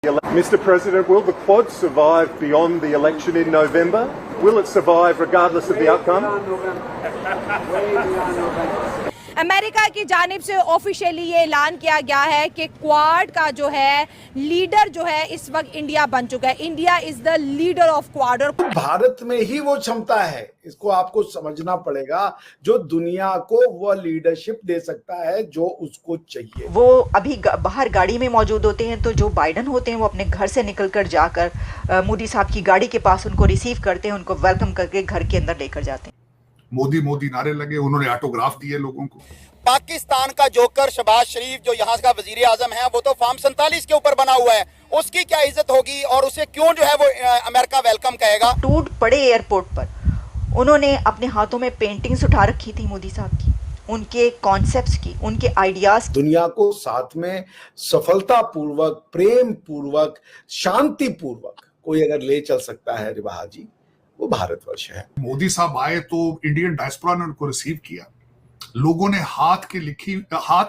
Mr. President, will the Quad survive beyond the election in November? Will it survive regardless of the outcome? America की जानिब से officially ये ऐलान किया गया है कि क्वाड का जो है लीडर जो है इस वक्त इंडिया बन चुका है। India is the leader of quad. और भारत में ही वो क्षमता है, इसको आपको समझना पड़ेगा, जो दुनिया को वो लीडरशिप दे सकता है जो उसको चाहिए। वो अभी बाहर गाड़ी में मौजूद होते हैं, तो जो बाइडन होते हैं वो अपने घर से निकलकर जाकर मोदी साहब की गाड़ी के पास उनको रिसीव करते हैं, उनको वेलकम करके घर के अंदर लेकर जाते हैं। मोदी मोदी नारे लगे, उन्होंने ऑटोग्राफ दिए लोगों को। पाकिस्तान का जोकर शहबाज शरीफ जो यहाँ का वजीर आजम है, वो तो फॉर्म 47 के ऊपर बना हुआ है, उसकी क्या इज्जत होगी और उसे क्यों जो है वो अमेरिका वेलकम कहेगा। टूट पड़े एयरपोर्ट पर उन्होंने अपने हाथों में पेंटिंग्स उठा रखी थी मोदी साहब की, उनके कॉन्सेप्ट्स की, उनके आइडियाज। दुनिया को साथ में सफलता पूर्वक, प्रेम पूर्वक, शांति पूर्वक कोई अगर ले चल सकता है रिवाहा जी, वो भारतवर्ष है। मोदी साहब आए तो इंडियन डायस्पोरा ने उनको रिसीव किया, लोगों ने हाथ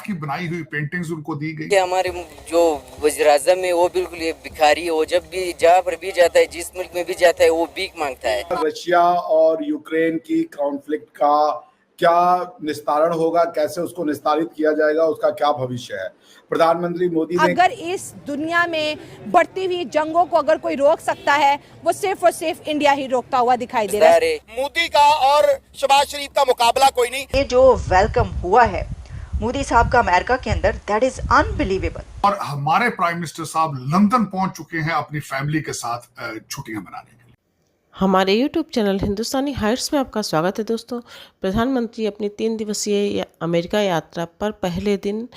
की बनाई हुई पेंटिंग्स उनको दी गई। हमारे जो वज़ीर आज़म है वो बिल्कुल ये भिखारी है, वो जब भी जहाँ पर भी जाता है, जिस मुल्क में भी जाता है, वो भीख मांगता है। रशिया और यूक्रेन की कॉन्फ्लिक्ट का क्या निस्तारण होगा, कैसे उसको निस्तारित किया जाएगा, उसका क्या भविष्य है। प्रधानमंत्री मोदी ने अगर इस दुनिया में बढ़ती हुई जंगों को अगर कोई रोक सकता है, वो सिर्फ और सिर्फ इंडिया ही रोकता हुआ दिखाई दे रहा है। मोदी का और शहबाज शरीफ का मुकाबला कोई नहीं। ये जो वेलकम हुआ है मोदी साहब का अमेरिका के अंदर, दैट इज अनबिलीवेबल। और हमारे प्राइम मिनिस्टर साहब लंदन पहुंच चुके हैं अपनी फैमिली के साथ छुट्टियां मनाने के लिए। हमारे यूट्यूब चैनल हिंदुस्तानी हाइट्स में आपका स्वागत है। दोस्तों, प्रधानमंत्री अपनी 3 दिवसीय अमेरिका यात्रा पर पहले दिन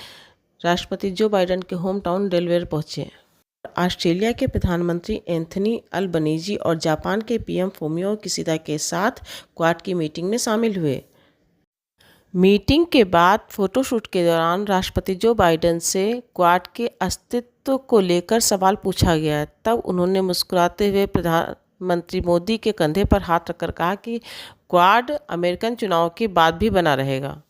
राष्ट्रपति जो बाइडेन के होम टाउन डेलवेयर पहुंचे। ऑस्ट्रेलिया के प्रधानमंत्री एंथनी अल्बनीजी और जापान के पीएम फूमियो किशिदा के साथ क्वाड की मीटिंग में शामिल हुए। मीटिंग के बाद फोटोशूट के दौरान राष्ट्रपति जो बाइडेन से क्वाड के अस्तित्व को लेकर सवाल पूछा गया। तब उन्होंने मुस्कुराते हुए प्रधानमंत्री मोदी के कंधे पर हाथ रखकर कहा कि क्वाड अमेरिकन चुनाव के बाद भी बना रहेगा।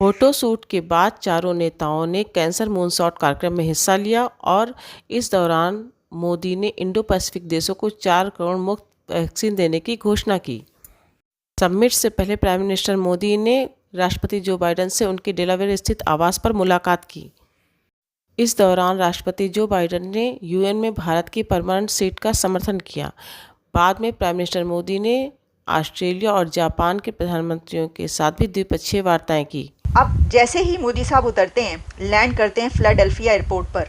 फोटोशूट के बाद चारों नेताओं ने कैंसर मूनशॉट कार्यक्रम में हिस्सा लिया और इस दौरान मोदी ने इंडो पैसिफिक देशों को 4 करोड़ मुफ्त वैक्सीन देने की घोषणा की। समिट से पहले प्राइम मिनिस्टर मोदी ने राष्ट्रपति जो बाइडेन से उनके डेलावेयर स्थित आवास पर मुलाकात की। इस दौरान राष्ट्रपति जो बाइडेन ने यूएन में भारत की परमानेंट सीट का समर्थन किया। बाद में प्राइम मिनिस्टर मोदी ने ऑस्ट्रेलिया और जापान के प्रधानमंत्रियों के साथ भी द्विपक्षीय वार्ताएं की। अब जैसे ही मोदी साहब उतरते हैं, लैंड करते हैं फिलाडेल्फिया एयरपोर्ट पर,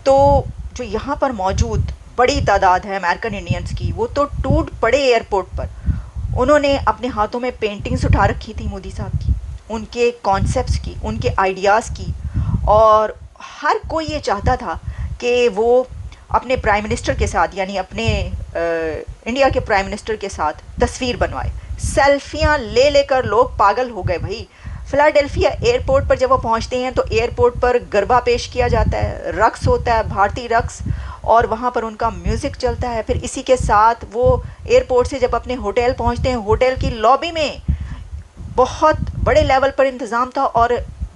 तो जो यहाँ पर मौजूद बड़ी तादाद है अमेरिकन इंडियंस की, वो तो टूट पड़े एयरपोर्ट पर। उन्होंने अपने हाथों में पेंटिंग्स उठा रखी थी मोदी साहब की, उनके कॉन्सेप्ट्स की, उनके आइडियाज़ की, और हर कोई ये चाहता था कि वो अपने प्राइम मिनिस्टर के साथ, यानी अपने इंडिया के प्राइम मिनिस्टर के साथ तस्वीर बनवाए। सेल्फियाँ ले लेकर लोग पागल हो गए भाई। फिलाडेल्फिया एयरपोर्ट पर जब वो पहुंचते हैं तो एयरपोर्ट पर गरबा पेश किया जाता है, रक्स होता है, भारतीय रक्स, और वहाँ पर उनका म्यूज़िक चलता है। फिर इसी के साथ वो एयरपोर्ट से जब अपने होटल पहुँचते हैं, होटल की लॉबी में बहुत बड़े लेवल पर इंतज़ाम था और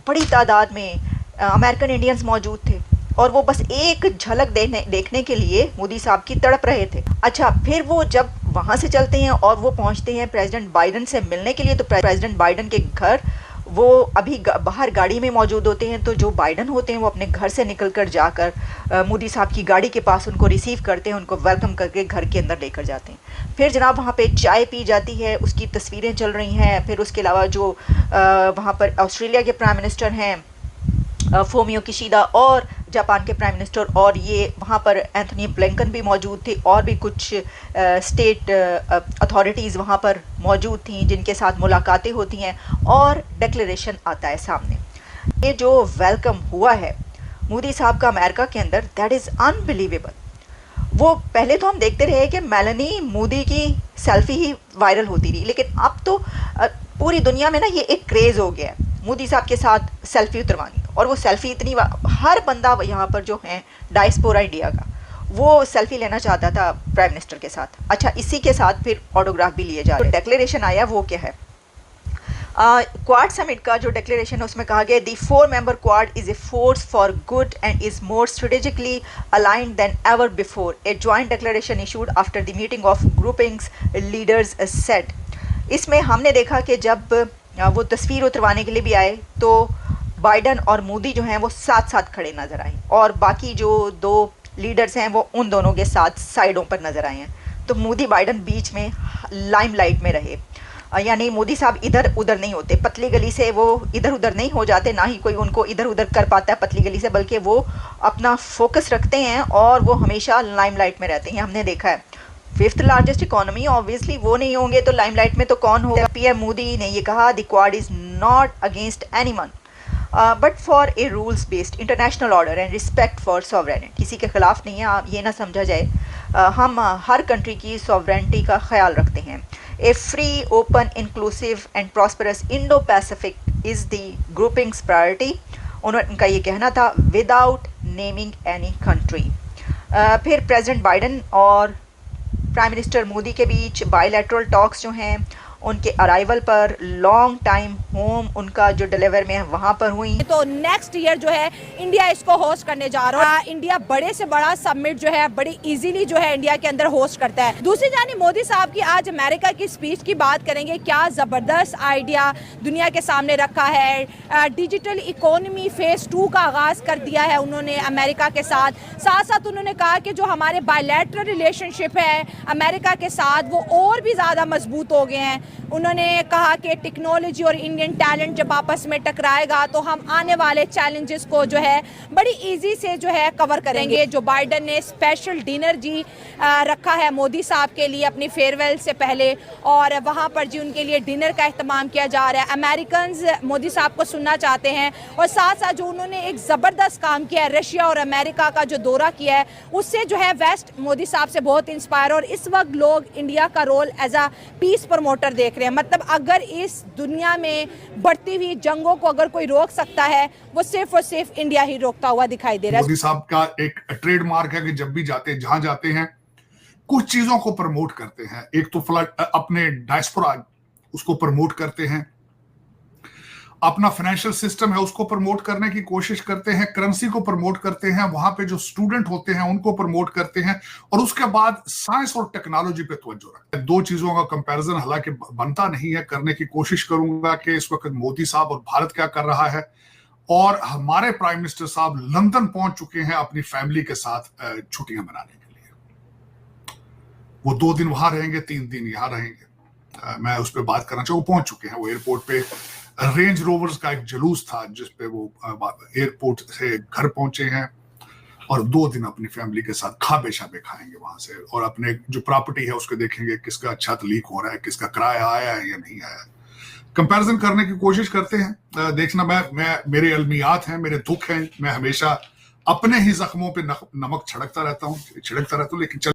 बड़ी तादाद में अमेरिकन इंडियंस मौजूद थे, और वो बस एक झलक देखने के लिए मोदी साहब की तड़प रहे थे। अच्छा, फिर वो जब वहाँ से चलते हैं और वो पहुँचते हैं प्रेसिडेंट बाइडेन से मिलने के लिए, तो प्रेसिडेंट बाइडेन के घर वो अभी बाहर गाड़ी में मौजूद होते हैं, तो जो बाइडेन होते हैं वो अपने घर से निकलकर जाकर मोदी साहब की गाड़ी के पास उनको रिसीव करते हैं, उनको वेलकम करके घर के अंदर लेकर जाते हैं। फिर जनाब वहाँ पे चाय पी जाती है, उसकी तस्वीरें चल रही हैं। फिर उसके अलावा जो वहाँ पर ऑस्ट्रेलिया के प्राइम मिनिस्टर हैं फूमियो किशिदा, और जापान के प्राइम मिनिस्टर, और ये वहाँ पर एंथनी ब्लिंकन भी मौजूद थे, और भी कुछ स्टेट अथॉरिटीज़ वहाँ पर मौजूद थी जिनके साथ मुलाकातें होती हैं, और डिक्लेरेशन आता है सामने। ये जो वेलकम हुआ है मोदी साहब का अमेरिका के अंदर, दैट इज़ अनबिलीवेबल। वो पहले तो हम देखते रहे कि मेलानी मोदी की सेल्फी ही वायरल होती रही, लेकिन अब तो पूरी दुनिया में ना ये एक क्रेज़ हो गया है मोदी साहब के साथ सेल्फी उतरवानी। और वो सेल्फी इतनी, हर बंदा यहाँ पर जो है डायस्पोरा इंडिया का, वो सेल्फी लेना चाहता था प्राइम मिनिस्टर के साथ। अच्छा, इसी के साथ फिर ऑटोग्राफ भी लिए जा रहे हैं। तो डिक्लेरेशन आया, वो क्या है? क्वाड समिट का जो डिक्लेरेशन है उसमें कहा गया the 4 member quad is a force for good and is more strategically aligned then ever before, A joint declaration issued after the meeting of groupings leaders said. इसमें हमने देखा कि जब वो तस्वीर उतरवाने के लिए भी आए तो बाइडन और मोदी जो हैं वो साथ साथ खड़े नज़र आए और बाकी जो 2 लीडर्स हैं वो उन दोनों के साथ साइडों पर नज़र आए हैं। तो मोदी बाइडन बीच में लाइमलाइट में रहे, यानी मोदी साहब इधर उधर नहीं होते, पतली गली से वो इधर उधर नहीं हो जाते, ना ही कोई उनको इधर उधर कर पाता है पतली गली से, बल्कि वो अपना फोकस रखते हैं और वो हमेशा लाइमलाइट में रहते हैं। हमने देखा है 5th लार्जेस्ट इकोनॉमी, ऑब्वियसली वो नहीं होंगे तो लाइमलाइट में तो कौन होगा। पीएम मोदी ने ये कहा the quad is not against anyone but for a rules based international order and respect for sovereignty. किसी के ख़िलाफ़ नहीं है, आप ये ना समझा जाए, हम हर कंट्री की सॉवरेनिटी का ख्याल रखते हैं। A free open inclusive and prosperous Indo Pacific is the grouping's priority. उनका ये कहना था विदाउट नेमिंग एनी कंट्री। फिर प्रेसिडेंट बाइडन और प्राइम मिनिस्टर मोदी के बीच बायलैटरल टॉक्स जो हैं उनके अराइवल पर लॉन्ग टाइम होम उनका जो डिलीवर में है वहाँ पर हुई। तो नेक्स्ट ईयर जो है इंडिया इसको होस्ट करने जा रहा है। इंडिया बड़े से बड़ा समिट जो है बड़ी इजीली जो है इंडिया के अंदर होस्ट करता है। दूसरी जानिब मोदी साहब की आज अमेरिका की स्पीच की बात करेंगे। क्या ज़बरदस्त आइडिया दुनिया के सामने रखा है। डिजिटल इकोनॉमी फेज़ 2 का आगाज़ कर दिया है उन्होंने अमेरिका के साथ। साथ साथ उन्होंने कहा कि जो हमारे बायलैटरल रिलेशनशिप है अमेरिका के साथ वो और भी ज़्यादा मजबूत हो गए हैं। उन्होंने कहा कि टेक्नोलॉजी और इंडियन टैलेंट जब आपस में टकराएगा तो हम आने वाले चैलेंजेस को जो है बड़ी इजी से जो है कवर करेंगे। जो बाइडन ने स्पेशल डिनर जी रखा है मोदी साहब के लिए अपनी फेयरवेल से पहले और वहाँ पर जी उनके लिए डिनर का एहतमाम किया जा रहा है। अमेरिकन्स मोदी साहब को सुनना चाहते हैं और साथ साथ जो उन्होंने एक ज़बरदस्त काम किया है रशिया और अमेरिका का जो दौरा किया है उससे जो है वेस्ट मोदी साहब से बहुत इंस्पायर और इस वक्त लोग इंडिया का role as a peace promoter देख रहे हैं। मतलब अगर इस दुनिया में बढ़ती हुई जंगों को अगर कोई रोक सकता है वो सिर्फ और सिर्फ इंडिया ही रोकता हुआ दिखाई दे रहा है। मोदी साहब का एक ट्रेडमार्क है कि जब भी जाते हैं जहां जाते हैं कुछ चीजों को प्रमोट करते हैं। एक तो अपने डायस्पोरा उसको प्रमोट करते हैं, अपना फाइनेंशियल सिस्टम है उसको प्रमोट करने की कोशिश करते हैं, करेंसी को प्रमोट करते हैं, वहां पे जो स्टूडेंट होते हैं उनको प्रमोट करते हैं और उसके बाद साइंस और टेक्नोलॉजी पे तवज्जो रखते हैं। 2 चीजों का कंपैरिजन हालांकि बनता नहीं है, करने की कोशिश करूंगा कि इस वक्त मोदी साहब और भारत क्या कर रहा है। और हमारे प्राइम मिनिस्टर साहब लंदन पहुंच चुके हैं अपनी फैमिली के साथ छुट्टियां मनाने के लिए। वो 2 दिन वहां रहेंगे, 3 दिन यहां रहेंगे। मैं उस पर बात करना चाहूँ, पहुंच चुके हैं वो एयरपोर्ट पे। रेंज रोवर्स का एक जुलूस था जिसपे वो एयरपोर्ट से घर पहुंचे हैं और 2 दिन अपनी फैमिली के साथ खाबे शाबे खाएंगे वहां से और अपने जो प्रॉपर्टी है उसको देखेंगे किसका छत लीक हो रहा है, किसका किराया आया है या नहीं आया। कंपैरिजन करने की कोशिश करते हैं। देखना मैं मेरे अलमियात हैं, मेरे दुख हैं, मैं हमेशा अपने ही जख्मों पे नमक छिड़कता रहता हूँ लेकिन